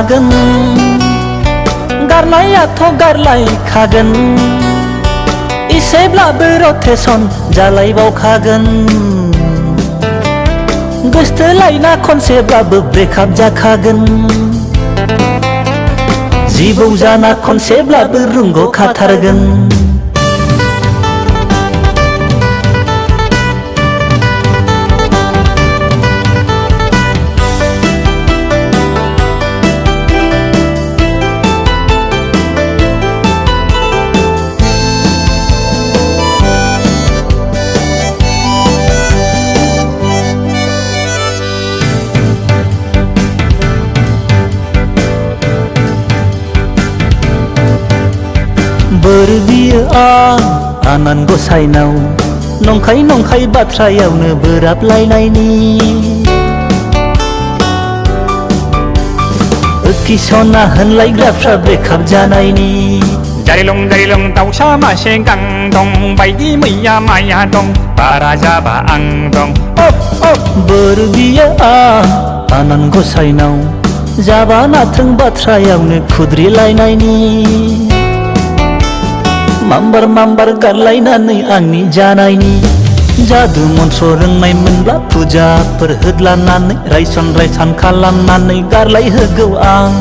खागोन गारनायाथ' गारलायखागोन इसेब्लाबो rotation जालायबावखागोन गोसथोलायना खनसेब्लाबो breakup जाखागोन जिबौ जाना खनसेब्लाबो रुंग'खाथारगोन बोर बियो आनान गसाइनाव नंखाय नंखाय बाथ्रायावनो बोराबलायनायनि किसना होनलायग्राफ्रा ब्रेकआप जानायनि जारिलं दाउसा मासे गां दं बायदि मैया माया दं बारा जाबा आं दं बोर बियो आनान गसाइनाव जाबा नाथों बाथ्रायावनो खुद्रिलायनायनि माम्बार गारलायनानै आंनि जानायनि जादु मन्त्र रोंनाय मोनब्ला फुजाफोर होदलानानै रायसन खालामनानै गारलायहोगौ आं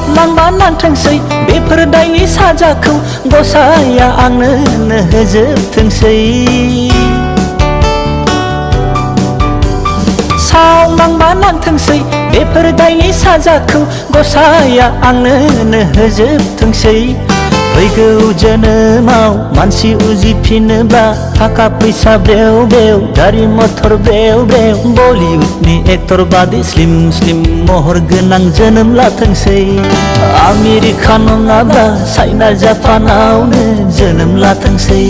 नांबा नांथोंसै बेफोर दायनि साजाखौ गसाइया आंनो होजोबथोंसै सावनांबा नांथोंसै बेफोर दायनि साजाखौ गसाइया आंनो होजोबथोंसै फैगौ जोनोमाव मानसि उजिफिनोब्ला थाखा फैसा ब्रेव ब्रेव गारि मटर ब्रेव ब्रेव बलिउडनि एक्टर बादि स्लिम महर गोनां जोनोम लाथोंसै आमेरिका नङाब्ला चाइना जापानावनो जोनोम लाथोंसै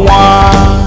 wow